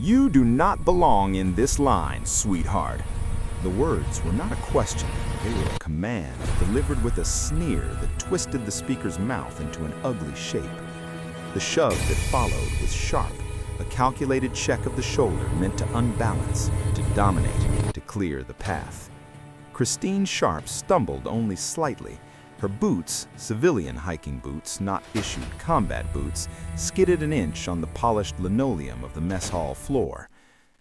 "You do not belong in this line, sweetheart." The words were not a question, they were a command, delivered with a sneer that twisted the speaker's mouth into an ugly shape. The shove that followed was sharp, a calculated check of the shoulder meant to unbalance, to dominate, to clear the path. Christine Sharp stumbled only slightly. Her boots, civilian hiking boots, not issued combat boots, skidded an inch on the polished linoleum of the mess hall floor.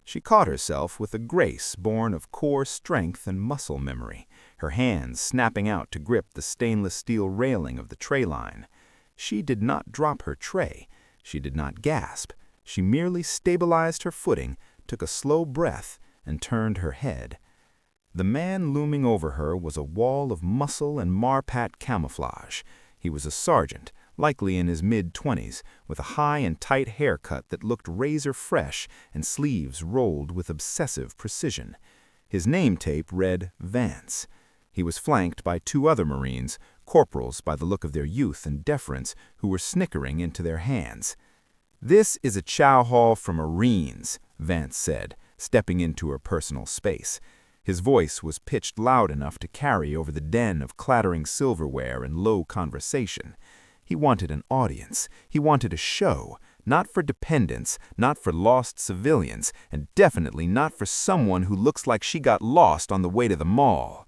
She caught herself with a grace born of core strength and muscle memory, her hands snapping out to grip the stainless steel railing of the tray line. She did not drop her tray. She did not gasp. She merely stabilized her footing, took a slow breath, and turned her head. The man looming over her was a wall of muscle and marpat camouflage. He was a sergeant, likely in his mid-20s, with a high and tight haircut that looked razor-fresh and sleeves rolled with obsessive precision. His name tape read Vance. He was flanked by two other Marines, corporals by the look of their youth and deference, who were snickering into their hands. "This is a chow hall for Marines," Vance said, stepping into her personal space. His voice was pitched loud enough to carry over the din of clattering silverware and low conversation. He wanted an audience. He wanted a show, not for dependents, not for lost civilians, and definitely not for someone who looks like she got lost on the way to the mall.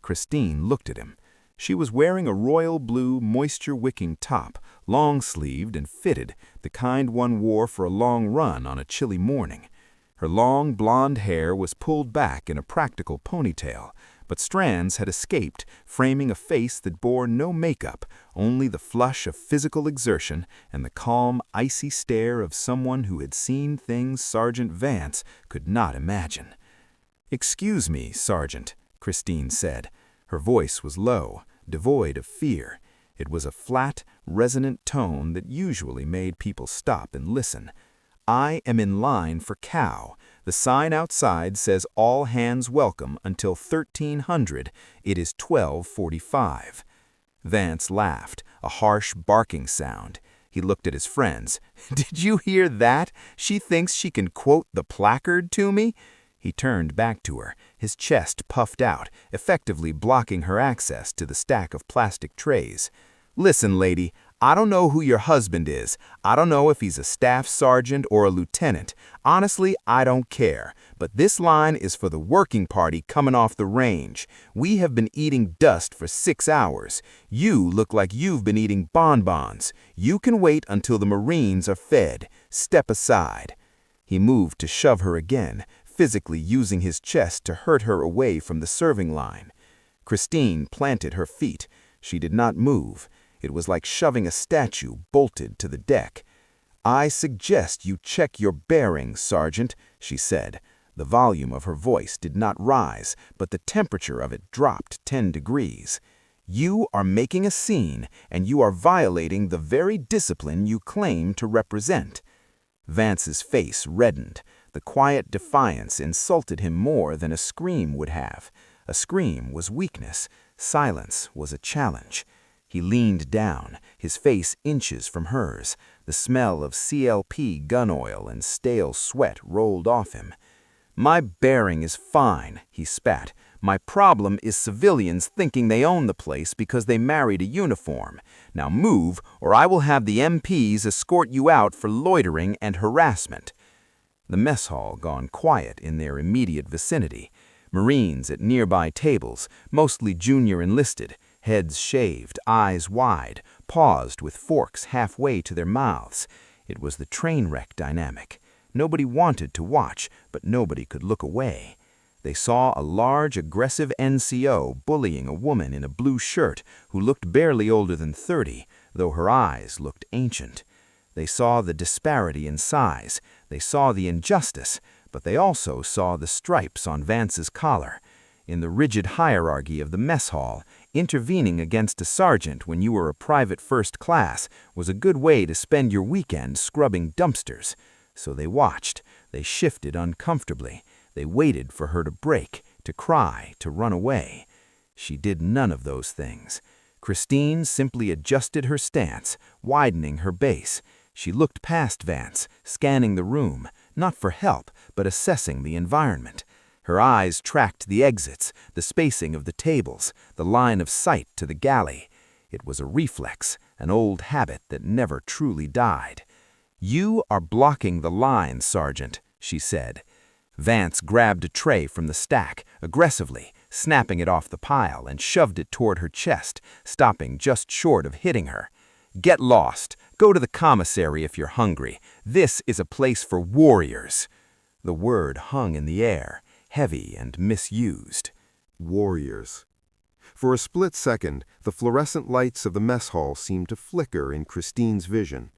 Christine looked at him. She was wearing a royal blue, moisture-wicking top, long-sleeved and fitted, the kind one wore for a long run on a chilly morning. Her long, blonde hair was pulled back in a practical ponytail, but strands had escaped, framing a face that bore no makeup, only the flush of physical exertion and the calm, icy stare of someone who had seen things Sergeant Vance could not imagine. "Excuse me, Sergeant," Christine said. Her voice was low, devoid of fear. It was a flat, resonant tone that usually made people stop and listen. "I am in line for cow. The sign outside says all hands welcome until 1300. It is 12:45. Vance laughed, a harsh barking sound. He looked at his friends. "Did you hear that? She thinks she can quote the placard to me?" He turned back to her, his chest puffed out, effectively blocking her access to the stack of plastic trays. "Listen, lady, I don't know who your husband is. I don't know if he's a staff sergeant or a lieutenant. Honestly, I don't care. But this line is for the working party coming off the range. We have been eating dust for 6 hours. You look like you've been eating bonbons. You can wait until the Marines are fed. Step aside." He moved to shove her again, physically using his chest to hurt her away from the serving line. Christine planted her feet. She did not move. It was like shoving a statue bolted to the deck. "I suggest you check your bearings, Sergeant," she said. The volume of her voice did not rise, but the temperature of it dropped 10 degrees. "You are making a scene, and you are violating the very discipline you claim to represent." Vance's face reddened. The quiet defiance insulted him more than a scream would have. A scream was weakness. Silence was a challenge. He leaned down, his face inches from hers. The smell of CLP gun oil and stale sweat rolled off him. "My bearing is fine," he spat. "My problem is civilians thinking they own the place because they married a uniform. Now move, or I will have the MPs escort you out for loitering and harassment." The mess hall gone quiet in their immediate vicinity. Marines at nearby tables, mostly junior enlisted, heads shaved, eyes wide, paused with forks halfway to their mouths. It was the train wreck dynamic. Nobody wanted to watch, but nobody could look away. They saw a large, aggressive NCO bullying a woman in a blue shirt who looked barely older than 30, though her eyes looked ancient. They saw the disparity in size. They saw the injustice, but they also saw the stripes on Vance's collar. In the rigid hierarchy of the mess hall, intervening against a sergeant when you were a private first class was a good way to spend your weekend scrubbing dumpsters. So they watched. They shifted uncomfortably. They waited for her to break, to cry, to run away. She did none of those things. Christine simply adjusted her stance, widening her base. She looked past Vance, scanning the room, not for help, but assessing the environment. Her eyes tracked the exits, the spacing of the tables, the line of sight to the galley. It was a reflex, an old habit that never truly died. "You are blocking the line, Sergeant," she said. Vance grabbed a tray from the stack, aggressively, snapping it off the pile and shoved it toward her chest, stopping just short of hitting her. "Get lost. Go to the commissary if you're hungry. This is a place for warriors." The word hung in the air, heavy and misused. Warriors. For a split second, the fluorescent lights of the mess hall seemed to flicker in Christine's vision.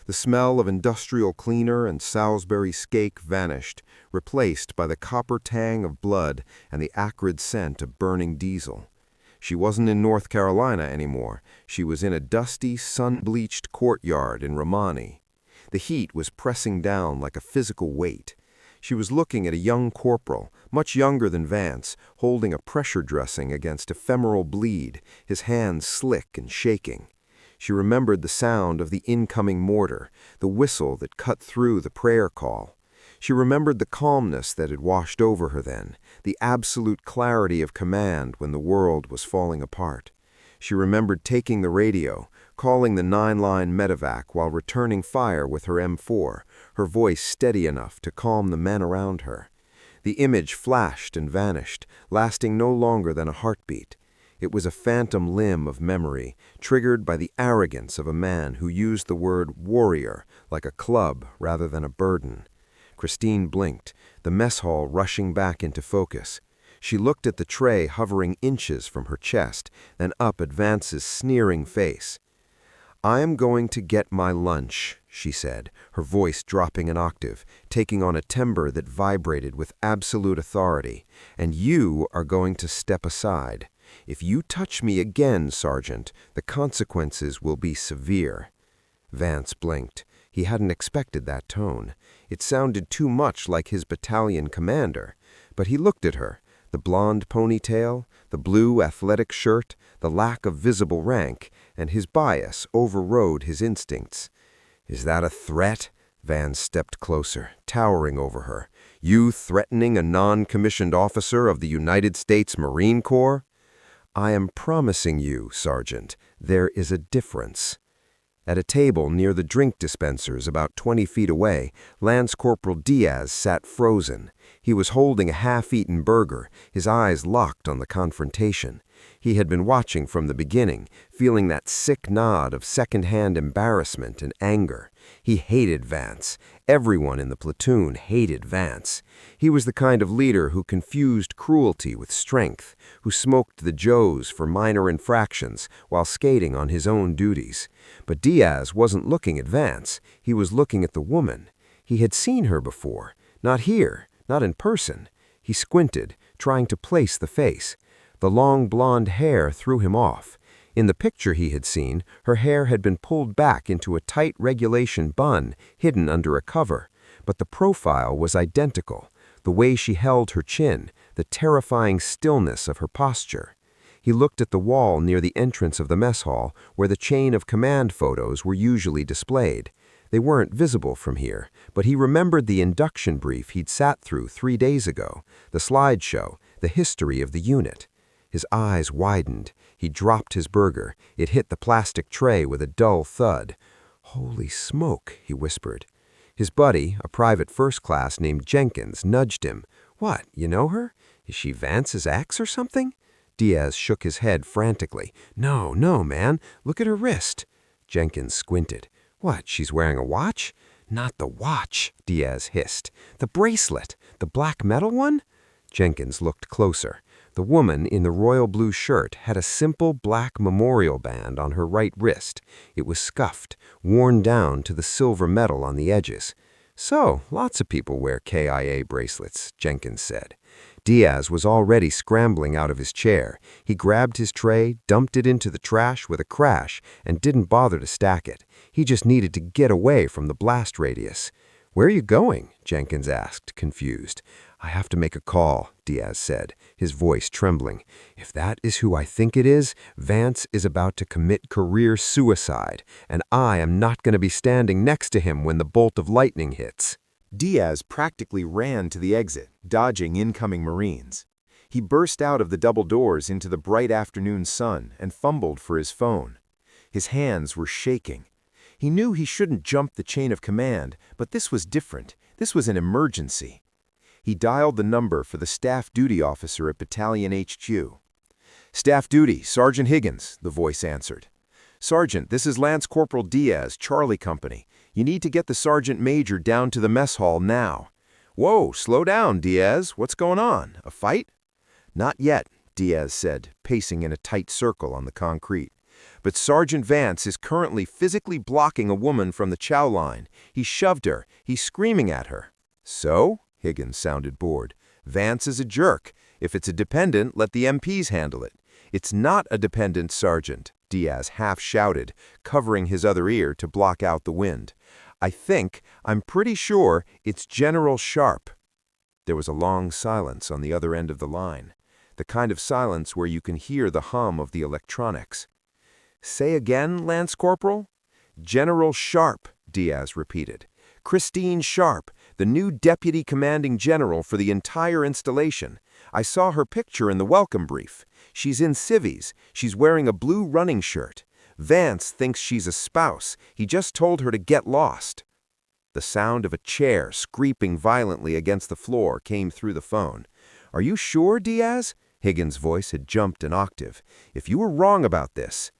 The smell of industrial cleaner and Salisbury steak vanished, replaced by the copper tang of blood and the acrid scent of burning diesel. She wasn't in North Carolina anymore. She was in a dusty, sun-bleached courtyard in Romani. The heat was pressing down like a physical weight. She was looking at a young corporal, much younger than Vance, holding a pressure dressing against ephemeral bleed, his hands slick and shaking. She remembered the sound of the incoming mortar, the whistle that cut through the prayer call. She remembered the calmness that had washed over her then, the absolute clarity of command when the world was falling apart. She remembered taking the radio, calling the 9-line medevac while returning fire with her M4, her voice steady enough to calm the men around her. The image flashed and vanished, lasting no longer than a heartbeat. It was a phantom limb of memory, triggered by the arrogance of a man who used the word warrior like a club rather than a burden. Christine blinked, the mess hall rushing back into focus. She looked at the tray hovering inches from her chest, then up at Vance's sneering face. "I am going to get my lunch," she said, her voice dropping an octave, taking on a timbre that vibrated with absolute authority, "and you are going to step aside. If you touch me again, Sergeant, the consequences will be severe." Vance blinked. He hadn't expected that tone. It sounded too much like his battalion commander. But he looked at her. The blonde ponytail, the blue athletic shirt, the lack of visible rank, and his bias overrode his instincts. "Is that a threat?" Vance stepped closer, towering over her. "You threatening a non-commissioned officer of the United States Marine Corps?" "I am promising you, Sergeant, there is a difference." At a table near the drink dispensers about 20 feet away, Lance Corporal Diaz sat frozen. He was holding a half-eaten burger, his eyes locked on the confrontation. He had been watching from the beginning, feeling that sick nod of second-hand embarrassment and anger. He hated Vance. Everyone in the platoon hated Vance. He was the kind of leader who confused cruelty with strength, who smoked the Joes for minor infractions while skating on his own duties. But Diaz wasn't looking at Vance. He was looking at the woman. He had seen her before. Not here, not in person. He squinted, trying to place the face. The long blonde hair threw him off. In the picture he had seen, her hair had been pulled back into a tight regulation bun, hidden under a cover. But the profile was identical. The way she held her chin, the terrifying stillness of her posture. He looked at the wall near the entrance of the mess hall, where the chain of command photos were usually displayed. They weren't visible from here, but he remembered the induction brief he'd sat through 3 days ago, the slideshow, the history of the unit. His eyes widened. He dropped his burger. It hit the plastic tray with a dull thud. "Holy smoke," he whispered. His buddy, a private first class named Jenkins, nudged him. "What, you know her? Is she Vance's ex or something?" Diaz shook his head frantically. "No, man. Look at her wrist." Jenkins squinted. "What, she's wearing a watch?" "Not the watch," Diaz hissed. "The bracelet. The black metal one?" Jenkins looked closer. The woman in the royal blue shirt had a simple black memorial band on her right wrist. It was scuffed, worn down to the silver metal on the edges. "So, lots of people wear KIA bracelets," Jenkins said. Diaz was already scrambling out of his chair. He grabbed his tray, dumped it into the trash with a crash, and didn't bother to stack it. He just needed to get away from the blast radius. "Where are you going?" Jenkins asked, confused. "I have to make a call," Diaz said, his voice trembling. "If that is who I think it is, Vance is about to commit career suicide, and I am not going to be standing next to him when the bolt of lightning hits." Diaz practically ran to the exit, dodging incoming Marines. He burst out of the double doors into the bright afternoon sun and fumbled for his phone. His hands were shaking. He knew he shouldn't jump the chain of command, but this was different. This was an emergency. He dialed the number for the staff duty officer at Battalion HQ. "Staff duty, Sergeant Higgins," the voice answered. "Sergeant, this is Lance Corporal Diaz, Charlie Company. You need to get the Sergeant Major down to the mess hall now." "Whoa, slow down, Diaz. What's going on? A fight?" "Not yet," Diaz said, pacing in a tight circle on the concrete. "But Sergeant Vance is currently physically blocking a woman from the chow line. He shoved her. He's screaming at her." "So?" Higgins sounded bored. "Vance is a jerk. If it's a dependent, let the MPs handle it." "It's not a dependent, Sergeant," Diaz half shouted, covering his other ear to block out the wind. I'm pretty sure it's General Sharp." There was a long silence on the other end of the line, the kind of silence where you can hear the hum of the electronics. "Say again, Lance Corporal?" "General Sharp," Diaz repeated. "Christine Sharp, the new Deputy Commanding General for the entire installation. I saw her picture in the welcome brief. She's in civvies. She's wearing a blue running shirt. Vance thinks she's a spouse. He just told her to get lost." The sound of a chair scraping violently against the floor came through the phone. "Are you sure, Diaz?" Higgins' voice had jumped an octave. "If you were wrong about this—"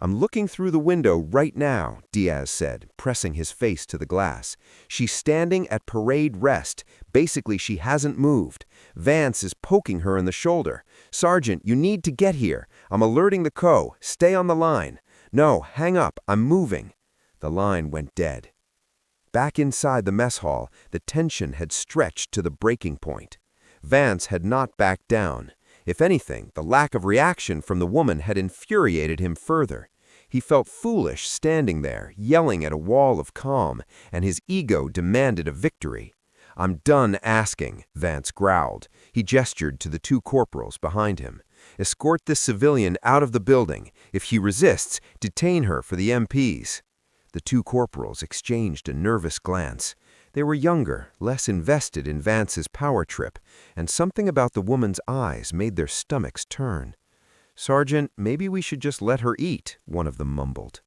"I'm looking through the window right now," Diaz said, pressing his face to the glass. "She's standing at parade rest. Basically, she hasn't moved. Vance is poking her in the shoulder. Sergeant, you need to get here. I'm alerting the co. Stay on the line." "No, hang up. I'm moving." The line went dead. Back inside the mess hall, the tension had stretched to the breaking point. Vance had not backed down. If anything, the lack of reaction from the woman had infuriated him further. He felt foolish standing there, yelling at a wall of calm, and his ego demanded a victory. "I'm done asking," Vance growled. He gestured to the two corporals behind him. "Escort this civilian out of the building. If he resists, detain her for the MPs." The two corporals exchanged a nervous glance. They were younger, less invested in Vance's power trip, and something about the woman's eyes made their stomachs turn. "Sergeant, maybe we should just let her eat," one of them mumbled.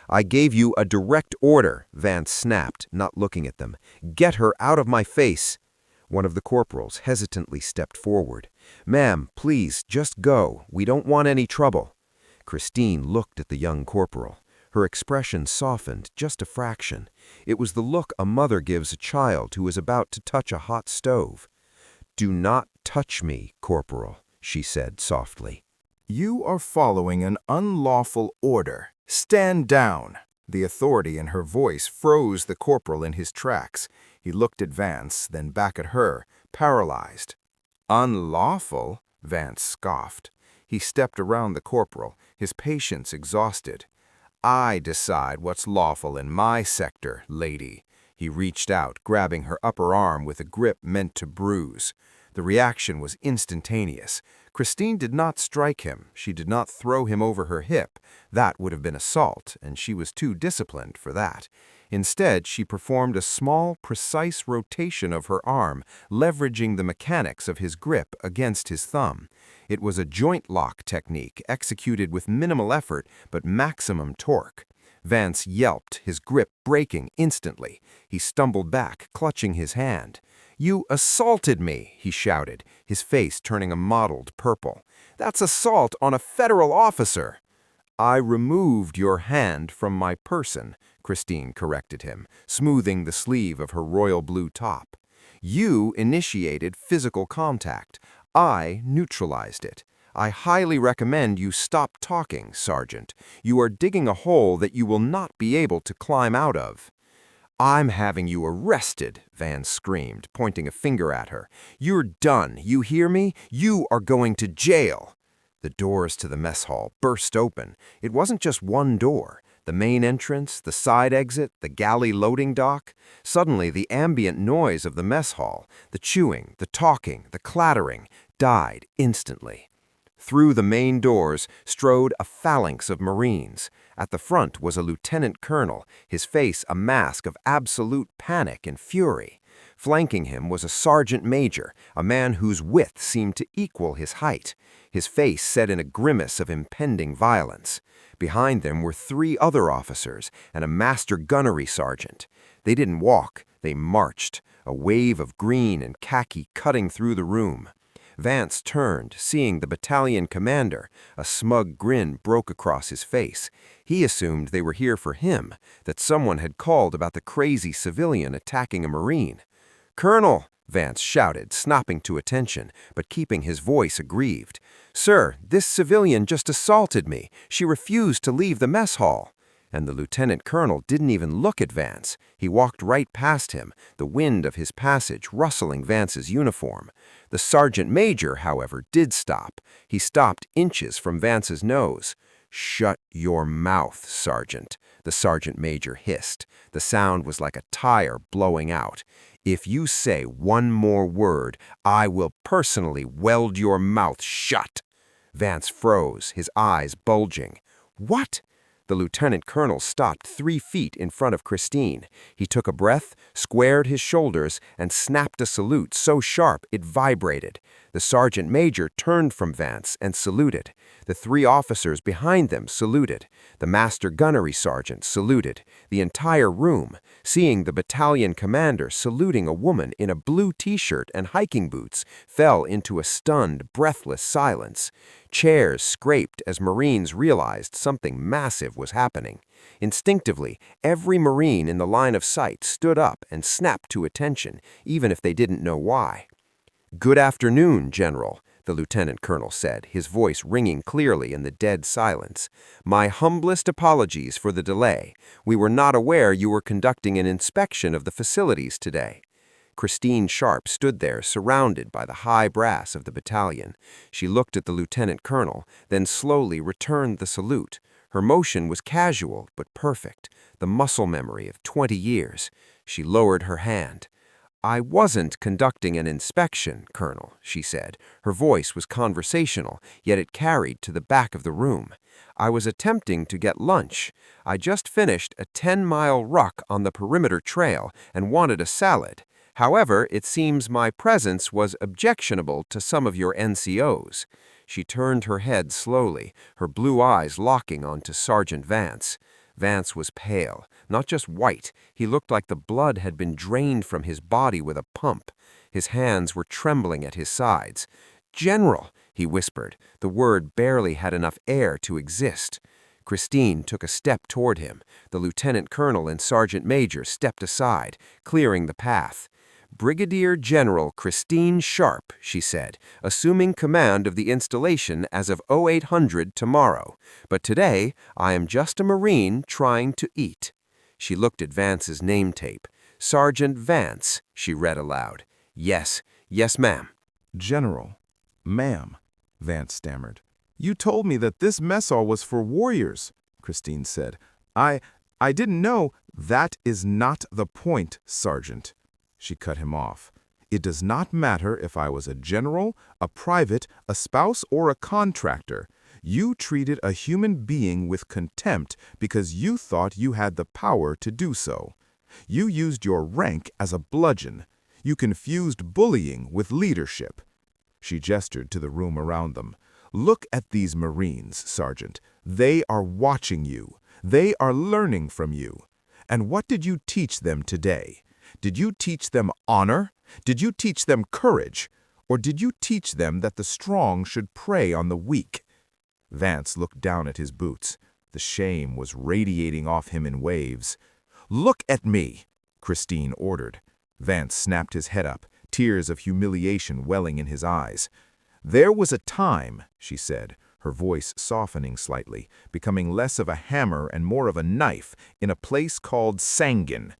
"I gave you a direct order," Vance snapped, not looking at them. "Get her out of my face." One of the corporals hesitantly stepped forward. "Ma'am, please, just go. We don't want any trouble." Christine looked at the young corporal. Her expression softened just a fraction. It was the look a mother gives a child who is about to touch a hot stove. "Do not touch me, Corporal," she said softly. "You are following an unlawful order. Stand down." The authority in her voice froze the corporal in his tracks. He looked at Vance, then back at her, paralyzed. "Unlawful?" Vance scoffed. He stepped around the corporal, his patience exhausted. "I decide what's lawful in my sector, lady." He reached out, grabbing her upper arm with a grip meant to bruise. The reaction was instantaneous. Christine did not strike him. She did not throw him over her hip. That would have been assault, and she was too disciplined for that. Instead, she performed a small, precise rotation of her arm, leveraging the mechanics of his grip against his thumb. It was a joint lock technique executed with minimal effort but maximum torque. Vance yelped, his grip breaking instantly. He stumbled back, clutching his hand. "You assaulted me," he shouted, his face turning a mottled purple. "That's assault on a federal officer." "I removed your hand from my person," Christine corrected him, smoothing the sleeve of her royal blue top. "You initiated physical contact. I neutralized it. I highly recommend you stop talking, Sergeant. You are digging a hole that you will not be able to climb out of." "I'm having you arrested," Vance screamed, pointing a finger at her. "You're done, you hear me? You are going to jail." The doors to the mess hall burst open. It wasn't just one door. The main entrance, the side exit, the galley loading dock. Suddenly, the ambient noise of the mess hall, the chewing, the talking, the clattering, died instantly. Through the main doors strode a phalanx of Marines. At the front was a lieutenant colonel, his face a mask of absolute panic and fury. Flanking him was a sergeant major, a man whose width seemed to equal his height, his face set in a grimace of impending violence. Behind them were 3 other officers and a master gunnery sergeant. They didn't walk, they marched, a wave of green and khaki cutting through the room. Vance turned, seeing the battalion commander. A smug grin broke across his face. He assumed they were here for him, that someone had called about the crazy civilian attacking a Marine. "Colonel!" Vance shouted, snapping to attention, but keeping his voice aggrieved. "Sir, this civilian just assaulted me. She refused to leave the mess hall." And the lieutenant colonel didn't even look at Vance. He walked right past him, the wind of his passage rustling Vance's uniform. The sergeant major, however, did stop. He stopped inches from Vance's nose. "Shut your mouth, Sergeant," the sergeant major hissed. The sound was like a tire blowing out. "If you say one more word, I will personally weld your mouth shut." Vance froze, his eyes bulging. "What?" The lieutenant colonel stopped 3 feet in front of Christine. He took a breath, squared his shoulders, and snapped a salute so sharp it vibrated. The sergeant major turned from Vance and saluted. The 3 officers behind them saluted. The master gunnery sergeant saluted. The entire room, seeing the battalion commander saluting a woman in a blue t-shirt and hiking boots, fell into a stunned, breathless silence. Chairs scraped as Marines realized something massive was happening. Instinctively, every Marine in the line of sight stood up and snapped to attention, even if they didn't know why. "Good afternoon, General," the lieutenant colonel said, his voice ringing clearly in the dead silence. "My humblest apologies for the delay. We were not aware you were conducting an inspection of the facilities today." Christine Sharp stood there, surrounded by the high brass of the battalion. She looked at the lieutenant colonel, then slowly returned the salute. Her motion was casual but perfect, the muscle memory of 20 years. She lowered her hand. "I wasn't conducting an inspection, Colonel," she said. Her voice was conversational, yet it carried to the back of the room. "I was attempting to get lunch. I just finished a 10-mile ruck on the perimeter trail and wanted a salad. However, it seems my presence was objectionable to some of your NCOs." She turned her head slowly, her blue eyes locking onto Sergeant Vance. Vance was pale, not just white. He looked like the blood had been drained from his body with a pump. His hands were trembling at his sides. "General," he whispered. The word barely had enough air to exist. Christine took a step toward him. The lieutenant colonel and sergeant major stepped aside, clearing the path. "Brigadier General Christine Sharp," she said, "assuming command of the installation as of 0800 tomorrow. But today, I am just a Marine trying to eat." She looked at Vance's name tape. "Sergeant Vance," she read aloud. "Yes, yes, ma'am." "General, ma'am," Vance stammered. "You told me that this mess hall was for warriors," Christine said. I didn't know." "That is not the point, Sergeant." She cut him off. "It does not matter if I was a general, a private, a spouse, or a contractor. You treated a human being with contempt because you thought you had the power to do so. You used your rank as a bludgeon. You confused bullying with leadership." She gestured to the room around them. "Look at these Marines, Sergeant. They are watching you. They are learning from you. And what did you teach them today? Did you teach them honor? Did you teach them courage? Or did you teach them that the strong should prey on the weak?" Vance looked down at his boots. The shame was radiating off him in waves. "Look at me," Christine ordered. Vance snapped his head up, tears of humiliation welling in his eyes. "There was a time," she said, her voice softening slightly, becoming less of a hammer and more of a knife, in a place called Sangin.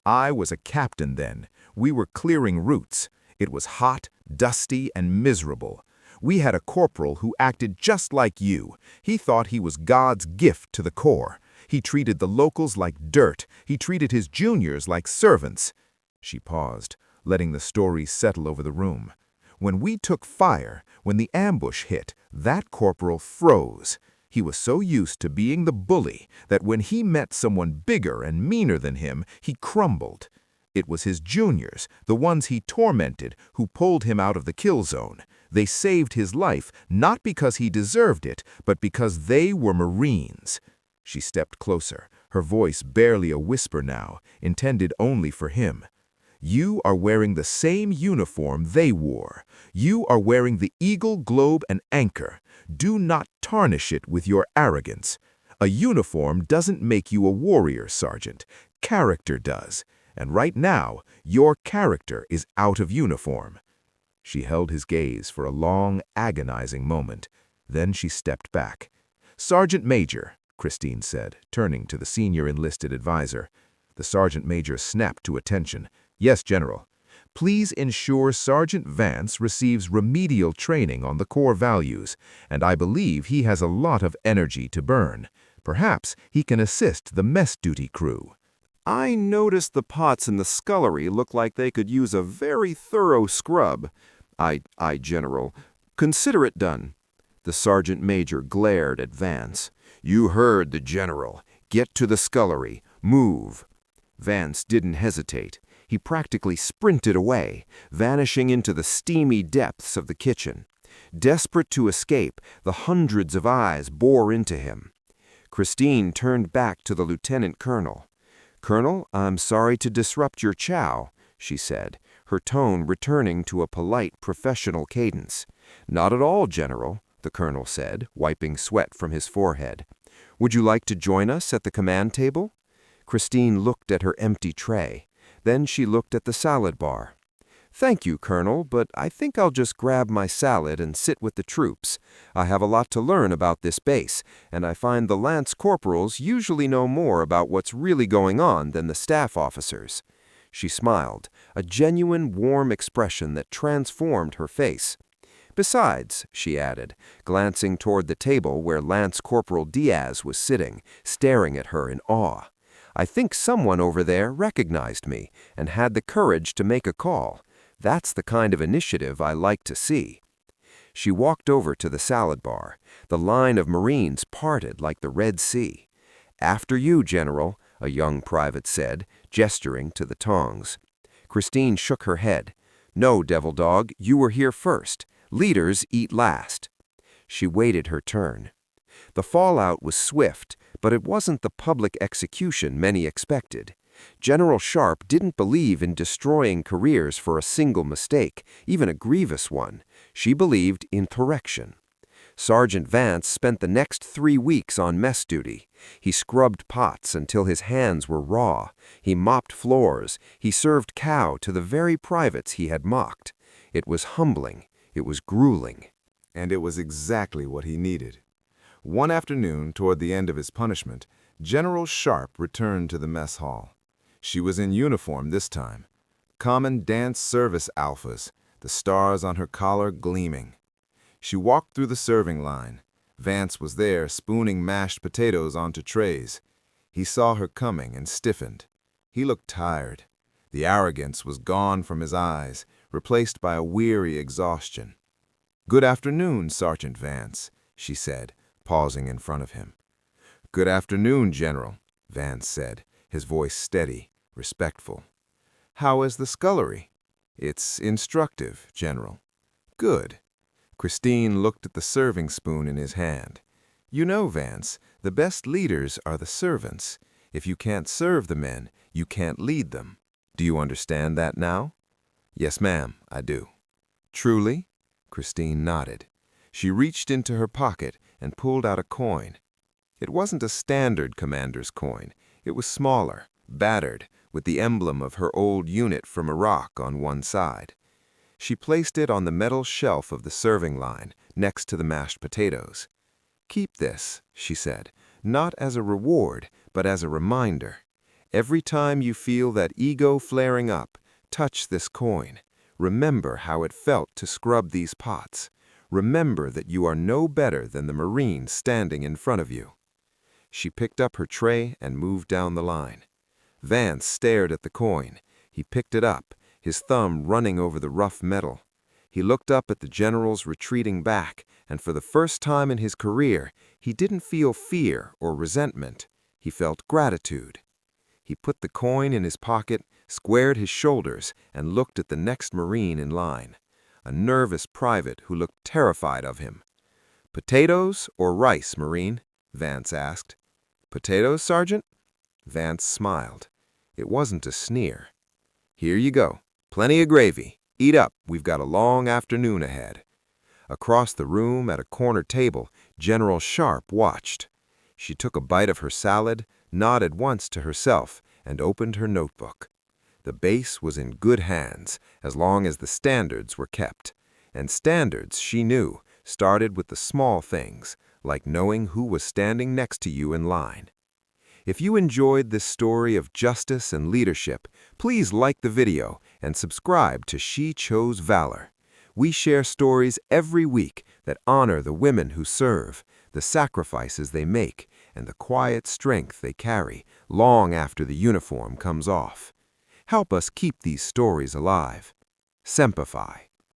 I was a captain then. We were clearing routes. It was hot, dusty, and miserable. We had a corporal who acted just like you. He thought he was God's gift to the Corps. He treated the locals like dirt. He treated his juniors like servants." She paused, letting the story settle over the room. "When we took fire, when the ambush hit, that corporal froze. He was so used to being the bully that when he met someone bigger and meaner than him, he crumbled. It was his juniors, the ones he tormented, who pulled him out of the kill zone. They saved his life, not because he deserved it, but because they were Marines. She stepped closer, her voice barely a whisper now, intended only for him. You are wearing the same uniform they wore. You are wearing the eagle, globe, and anchor. Do not tarnish it with your arrogance. A uniform doesn't make you a warrior, Sergeant. Character does. And right now, your character is out of uniform. She held his gaze for a long, agonizing moment. Then she stepped back. Sergeant Major, Christine said, turning to the senior enlisted advisor. The Sergeant Major snapped to attention. Yes, General. Please ensure Sergeant Vance receives remedial training on the core values, and I believe he has a lot of energy to burn. Perhaps he can assist the mess duty crew. I noticed the pots in the scullery look like they could use a very thorough scrub. General. Consider it done. The Sergeant Major glared at Vance. You heard the General. Get to the scullery. Move. Vance didn't hesitate. He practically sprinted away, vanishing into the steamy depths of the kitchen. Desperate to escape, the hundreds of eyes bore into him. Christine turned back to the lieutenant colonel. Colonel, I'm sorry to disrupt your chow, she said, her tone returning to a polite professional cadence. Not at all, General, the colonel said, wiping sweat from his forehead. Would you like to join us at the command table? Christine looked at her empty tray. Then she looked at the salad bar. Thank you, Colonel, but I think I'll just grab my salad and sit with the troops. I have a lot to learn about this base, and I find the lance corporals usually know more about what's really going on than the staff officers. She smiled, a genuine warm expression that transformed her face. Besides, she added, glancing toward the table where Lance Corporal Diaz was sitting, staring at her in awe, I think someone over there recognized me and had the courage to make a call. That's the kind of initiative I like to see. She walked over to the salad bar. The line of Marines parted like the Red Sea. After you, General, a young private said, gesturing to the tongs. Christine shook her head. No, Devil Dog, you were here first. Leaders eat last. She waited her turn. The fallout was swift, but it wasn't the public execution many expected. General Sharp didn't believe in destroying careers for a single mistake, even a grievous one. She believed in correction. Sergeant Vance spent the next 3 weeks on mess duty. He scrubbed pots until his hands were raw. He mopped floors. He served cow to the very privates he had mocked. It was humbling. It was grueling. And it was exactly what he needed. One afternoon, toward the end of his punishment, General Sharp returned to the mess hall. She was in uniform this time. Common Dance Service Alphas, the stars on her collar gleaming. She walked through the serving line. Vance was there, spooning mashed potatoes onto trays. He saw her coming and stiffened. He looked tired. The arrogance was gone from his eyes, replaced by a weary exhaustion. "Good afternoon, Sergeant Vance," she said, pausing in front of him. "Good afternoon, General," Vance said, his voice steady, respectful. "How is the scullery?" "It's instructive, General." "Good." Christine looked at the serving spoon in his hand. "You know, Vance, the best leaders are the servants. If you can't serve the men, you can't lead them. Do you understand that now?" "Yes, ma'am, I do." "Truly?" Christine nodded. She reached into her pocket and pulled out a coin. It wasn't a standard commander's coin. It was smaller, battered, with the emblem of her old unit from Iraq on one side. She placed it on the metal shelf of the serving line, next to the mashed potatoes. "Keep this," she said, "not as a reward, but as a reminder. Every time you feel that ego flaring up, touch this coin. Remember how it felt to scrub these pots. Remember that you are no better than the Marine standing in front of you." She picked up her tray and moved down the line. Vance stared at the coin. He picked it up, his thumb running over the rough metal. He looked up at the general's retreating back, and for the first time in his career, he didn't feel fear or resentment. He felt gratitude. He put the coin in his pocket, squared his shoulders, and looked at the next Marine in line, a nervous private who looked terrified of him. "Potatoes or rice, Marine?" Vance asked. "Potatoes, Sergeant?" Vance smiled. It wasn't a sneer. "Here you go. Plenty of gravy. Eat up, we've got a long afternoon ahead." Across the room, at a corner table, General Sharp watched. She took a bite of her salad, nodded once to herself, and opened her notebook. The base was in good hands, as long as the standards were kept. And standards, she knew, started with the small things, like knowing who was standing next to you in line. If you enjoyed this story of justice and leadership, please like the video and subscribe to She Chose Valor. We share stories every week that honor the women who serve, the sacrifices they make, and the quiet strength they carry long after the uniform comes off. Help us keep these stories alive. Semper Fi.